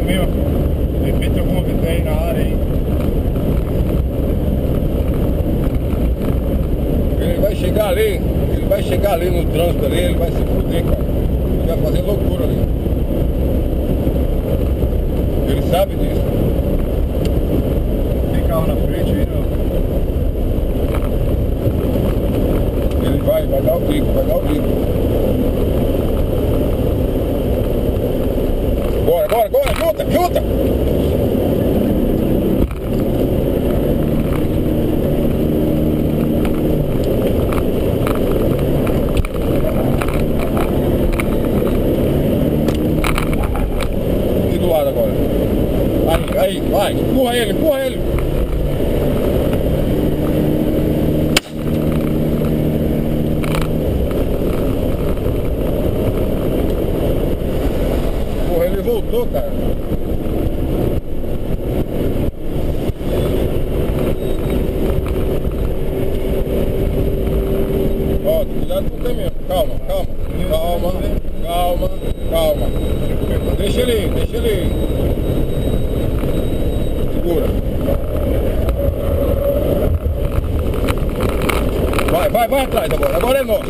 também, ó. De repente alguma VT aí na área aí. Ele vai chegar ali no trânsito ali, ele vai se fuder, cara. Ele vai fazer loucura ali. Ele sabe disso. Tem carro na frente aí, ó. Ele vai dar o bico, Bora, junta! E do lado agora. Aí, vai, empurra ele. Empurra ele, voltou, cara. Ó, cuidado com o caminhão. Calma. Deixa ele ir. Segura. Vai atrás agora. Agora é nosso.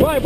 Vai.